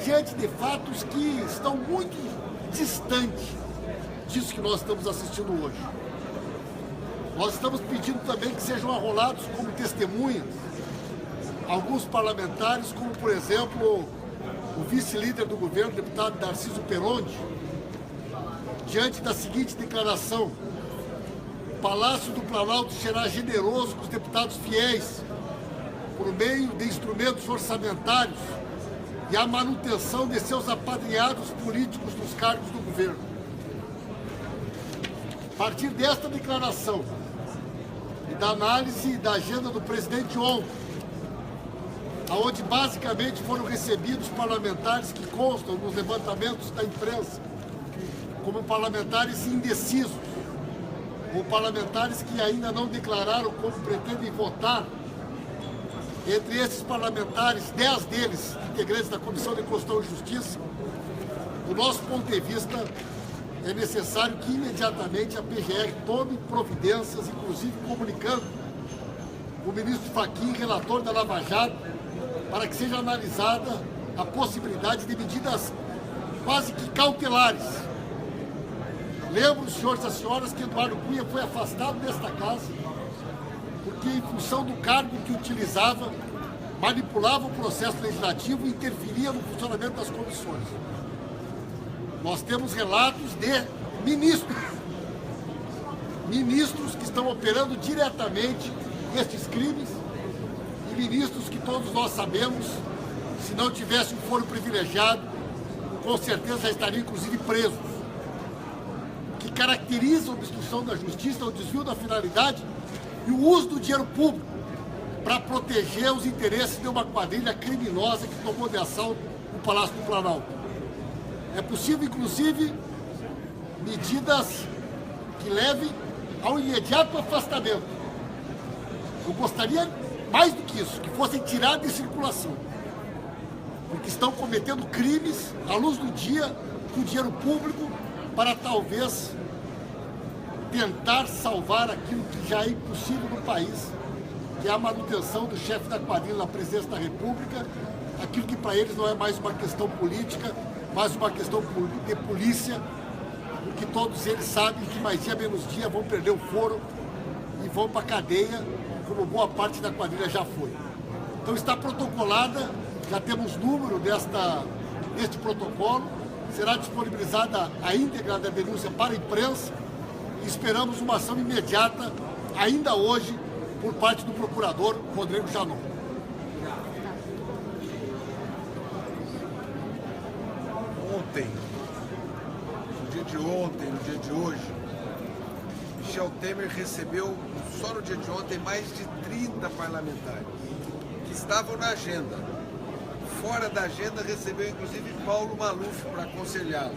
diante de fatos que estão muito distantes disso que nós estamos assistindo hoje. Nós estamos pedindo também que sejam arrolados como testemunhas alguns parlamentares, como, por exemplo, o vice-líder do governo, o deputado Narciso Peronde, diante da seguinte declaração: o Palácio do Planalto será generoso com os deputados fiéis por meio de instrumentos orçamentários e a manutenção de seus apadrinhados políticos nos cargos do governo. A partir desta declaração e da análise da agenda do presidente ontem, onde basicamente foram recebidos parlamentares que constam nos levantamentos da imprensa como parlamentares indecisos, ou parlamentares que ainda não declararam como pretendem votar. Entre esses parlamentares, 10 deles, integrantes da Comissão de Constituição e Justiça, do nosso ponto de vista, é necessário que imediatamente a PGR tome providências, inclusive comunicando o ministro Fachin, relator da Lava Jato, para que seja analisada a possibilidade de medidas quase que cautelares. Lembro, os senhores e as senhoras, que Eduardo Cunha foi afastado desta casa porque, em função do cargo que utilizava, manipulava o processo legislativo e interferia no funcionamento das comissões. Nós temos relatos de ministros que estão operando diretamente estes crimes, e ministros que todos nós sabemos, se não tivesse um foro privilegiado, com certeza já estariam inclusive presos. O que caracteriza a obstrução da justiça é o desvio da finalidade e o uso do dinheiro público para proteger os interesses de uma quadrilha criminosa que tomou de assalto o Palácio do Planalto. É possível, inclusive, medidas que levem ao imediato afastamento. Eu gostaria, mais do que isso, que fossem tirados de circulação, porque estão cometendo crimes à luz do dia, com dinheiro público, para talvez tentar salvar aquilo que já é impossível no país, que é a manutenção do chefe da quadrilha na presidência da República, aquilo que para eles não é mais uma questão política, mas uma questão de polícia, porque todos eles sabem que mais dia menos dia vão perder o foro e vão para a cadeia, como boa parte da quadrilha já foi. Então está protocolada, já temos número deste protocolo, será disponibilizada a íntegra da denúncia para a imprensa e esperamos uma ação imediata, ainda hoje, por parte do procurador Rodrigo Janot. Ontem, no dia de ontem, no dia de hoje, Michel Temer recebeu, só no dia de ontem, mais de 30 parlamentares que estavam na agenda. Fora da agenda, recebeu inclusive Paulo Maluf para aconselhá-lo.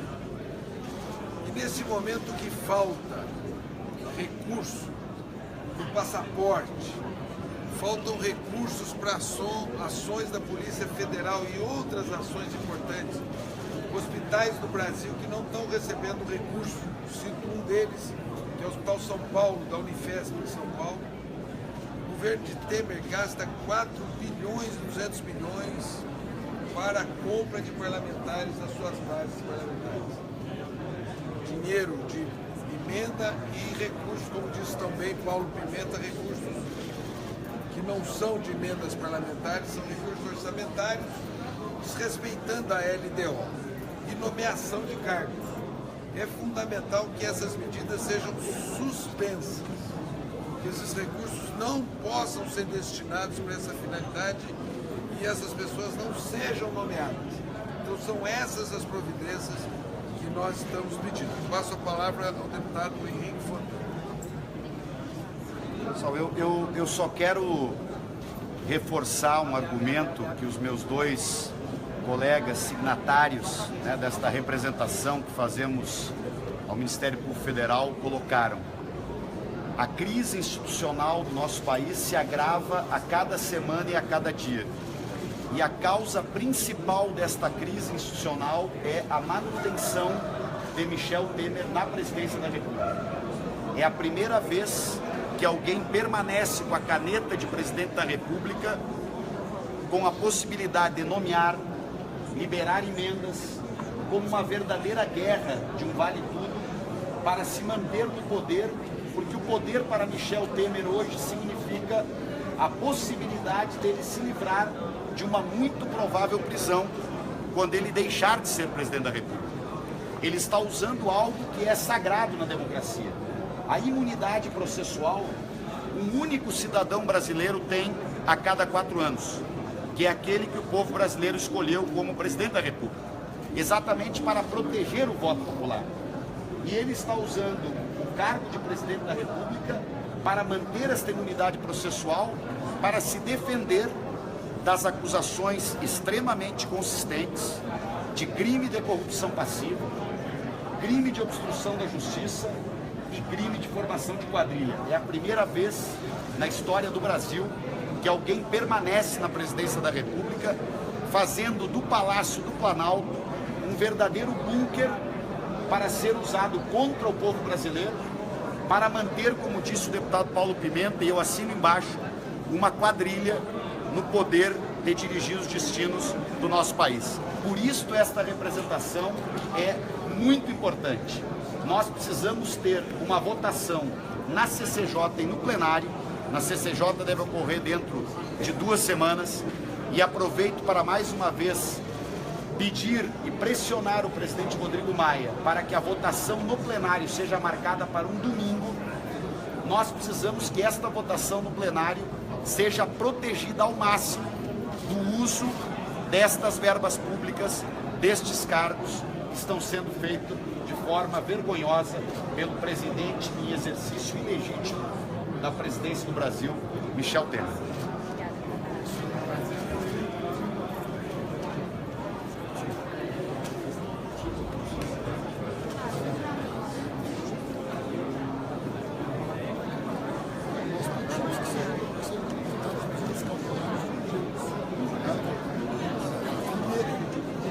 E nesse momento que falta recurso no passaporte, faltam recursos para ações da Polícia Federal e outras ações importantes, hospitais do Brasil que não estão recebendo recurso, cito um deles, que é o Hospital São Paulo, da Unifesp em São Paulo. O governo de Temer gasta 4 bilhões e 200 milhões para a compra de parlamentares das suas bases parlamentares. Dinheiro de emenda e recursos, como disse também Paulo Pimenta, recursos que não são de emendas parlamentares, são recursos orçamentários, desrespeitando a LDO e nomeação de cargos. É fundamental que essas medidas sejam suspensas, que esses recursos não possam ser destinados para essa finalidade e essas pessoas não sejam nomeadas. Então são essas as providências que nós estamos pedindo. Passo a palavra ao deputado Henrique Fontana. Pessoal, eu só quero reforçar um argumento que os meus dois colegas signatários, né, desta representação que fazemos ao Ministério Público Federal colocaram. A crise institucional do nosso país se agrava a cada semana e a cada dia. E a causa principal desta crise institucional é a manutenção de Michel Temer na presidência da República. É a primeira vez que alguém permanece com a caneta de presidente da República com a possibilidade de nomear, liberar emendas, como uma verdadeira guerra de um vale-tudo para se manter no poder, porque o poder para Michel Temer hoje significa a possibilidade dele se livrar de uma muito provável prisão quando ele deixar de ser presidente da República. Ele está usando algo que é sagrado na democracia. A imunidade processual, um único cidadão brasileiro tem a cada 4 anos, que é aquele que o povo brasileiro escolheu como presidente da República, exatamente para proteger o voto popular. E ele está usando o cargo de presidente da República para manter esta imunidade processual, para se defender das acusações extremamente consistentes de crime de corrupção passiva, crime de obstrução da justiça e crime de formação de quadrilha. É a primeira vez na história do Brasil que alguém permanece na presidência da República fazendo do Palácio do Planalto um verdadeiro bunker para ser usado contra o povo brasileiro, para manter, como disse o deputado Paulo Pimenta, e eu assino embaixo, uma quadrilha no poder de dirigir os destinos do nosso país. Por isso esta representação é muito importante. Nós precisamos ter uma votação na CCJ e no plenário. Na CCJ deve ocorrer dentro de 2 semanas. E aproveito para mais uma vez pedir e pressionar o presidente Rodrigo Maia para que a votação no plenário seja marcada para um domingo. Nós precisamos que esta votação no plenário seja protegida ao máximo do uso destas verbas públicas, destes cargos que estão sendo feitos de forma vergonhosa pelo presidente em exercício ilegítimo da presidência do Brasil, Michel Temer.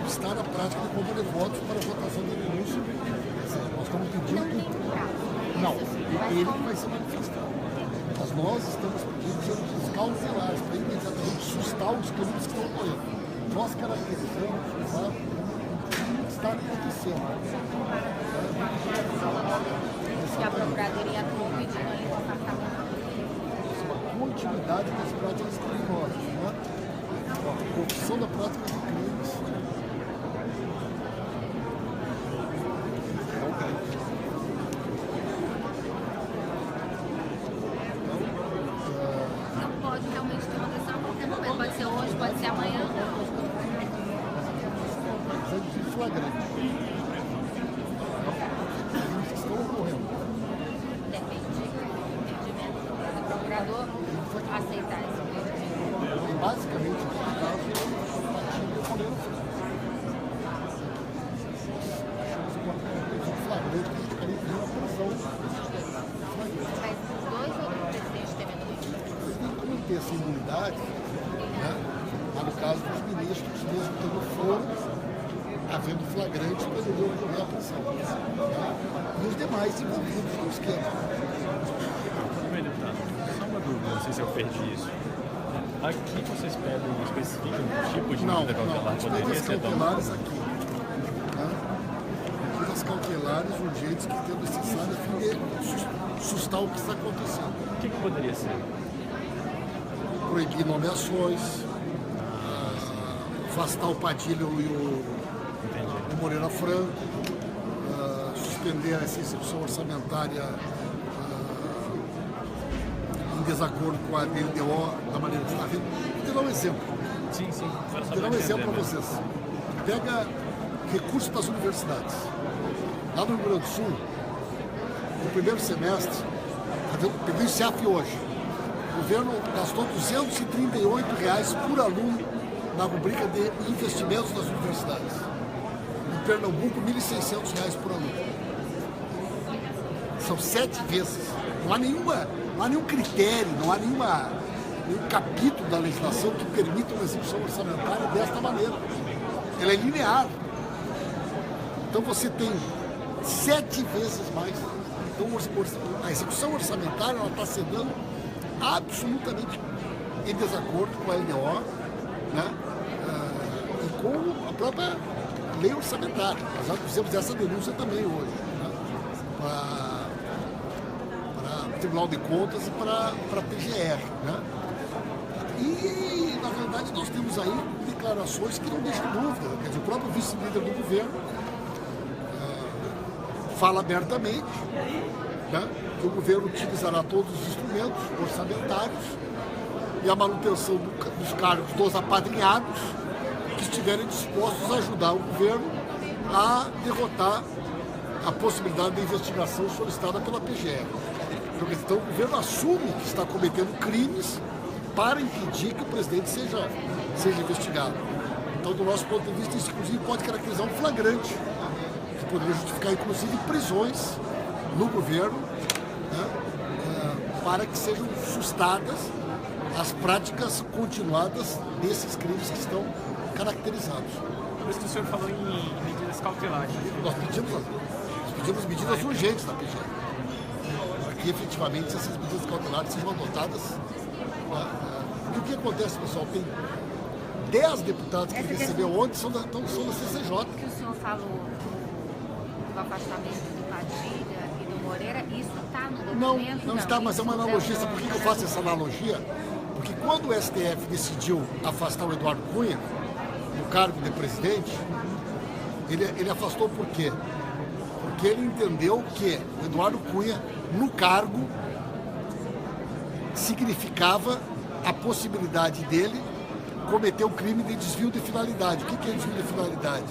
Está na prática de compra de votos para a votação do denúncio. Nós estamos pedindo. Não, ele que vai ser manifestado. Mas nós estamos pedindo os cautelares para imediatamente sustar os crimes que estão ocorrendo. Nós caracterizamos o fato que está acontecendo. Que a Procuradoria atuou pedindo ali o afastamento. Uma continuidade das práticas criminosas, né? A corrupção da prática de crimes. Não pode realmente ter uma decisão a qualquer momento. Pode ser hoje, pode ser amanhã. De flagrante. Crimes que estão ocorrendo. Depende do entendimento do procurador aceitar esse entendimento. Basicamente, no caso, o Moreira Franco. Achamos uma flagrante que a gente queria pedir uma prisão. Mas os dois ou o presidente Temer não? Eles têm que manter essa imunidade, né? Mas no caso dos ministros, mesmo tendo foro, havendo flagrante, poderia ocorrer a prisão. Né? E os demais envolvidos no esquema. Bem, deputado, só uma dúvida, não sei se eu perdi isso. Aqui vocês pedem, especificam o tipo de medida cautelar que poderia ser tomada? Aqui. Né? Medidas cautelares urgentes que têm necessário a fim de sustar o que está acontecendo. O que poderia ser? Proibir nomeações, afastar o Padilha e o Moreira Franco, suspender essa execução orçamentária em desacordo com a DNDO, da maneira que está vindo. Vou te dar um exemplo. Sim. Vou te dar um exemplo para vocês. Pega recursos das universidades. Lá no Rio Grande do Sul, no primeiro semestre, peguei o CEF hoje, o governo gastou R$238 por aluno na rubrica de investimentos das universidades. Em Pernambuco, R$1.600 por aluno. São 7 vezes. Não há nenhum critério, não há nenhum capítulo da legislação que permita uma execução orçamentária desta maneira. Ela é linear. Então você tem 7 vezes mais. Então a execução orçamentária está se dando absolutamente em desacordo com a LDO, né? E com a própria lei orçamentária. Nós já fizemos essa denúncia também hoje, né? Para o Tribunal de Contas e para a PGR. Né? E, na verdade, nós temos aí declarações que não deixam dúvida. Quer dizer, o próprio vice-líder do governo fala abertamente, né, que o governo utilizará todos os instrumentos orçamentários e a manutenção dos cargos dos apadrinhados que estiverem dispostos a ajudar o governo a derrotar a possibilidade de investigação solicitada pela PGR. Então o governo assume que está cometendo crimes para impedir que o presidente seja investigado. Então, do nosso ponto de vista, isso inclusive pode caracterizar um flagrante, que poderia justificar inclusive prisões no governo, né, para que sejam sustadas as práticas continuadas desses crimes que estão caracterizados. Por isso que o senhor falou em medidas cautelares. Nós pedimos medidas urgentes na PGR, para que efetivamente essas medidas cautelares sejam adotadas. Porque o que acontece, pessoal, tem 10 deputados que ele recebeu ontem são da CCJ. O que o senhor falou do afastamento do Padilha e do Moreira, isso está no documento? Não está, mas é uma analogia. Sabe por que eu faço essa analogia? Porque quando o STF decidiu afastar o Eduardo Cunha do cargo de presidente, ele afastou por quê? Porque ele entendeu que o Eduardo Cunha, no cargo, significava a possibilidade dele cometer o crime de desvio de finalidade. O que é desvio de finalidade?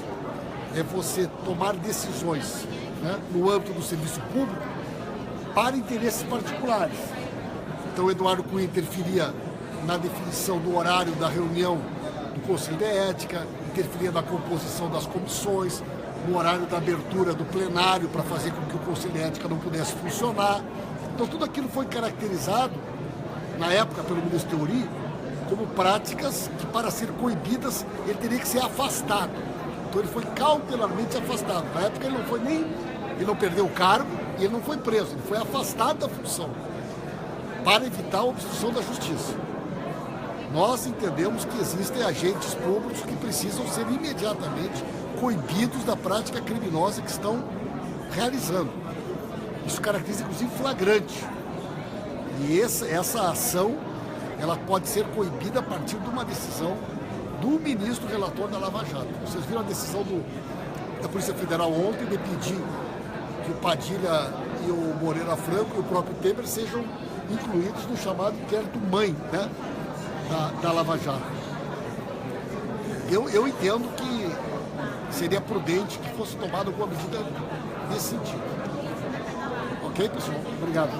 É você tomar decisões, né, no âmbito do serviço público para interesses particulares. Então, o Eduardo Cunha interferia na definição do horário da reunião do Conselho de Ética, interferia na composição das comissões, no horário da abertura do plenário para fazer com que o Conselho de Ética não pudesse funcionar. Então, tudo aquilo foi caracterizado, na época, pelo ministro Teori, como práticas que, para ser coibidas, ele teria que ser afastado. Então, ele foi cautelarmente afastado. Na época, ele não perdeu o cargo e ele não foi preso, ele foi afastado da função para evitar a obstrução da justiça. Nós entendemos que existem agentes públicos que precisam ser imediatamente coibidos da prática criminosa que estão realizando. Isso caracteriza, inclusive, flagrante. E essa ação, ela pode ser coibida a partir de uma decisão do ministro relator da Lava Jato. Vocês viram a decisão da Polícia Federal ontem de pedir que o Padilha e o Moreira Franco e o próprio Temer sejam incluídos no chamado inquérito mãe, né, da Lava Jato. Eu entendo que seria prudente que fosse tomada alguma medida nesse sentido. Ok, pessoal? Obrigado.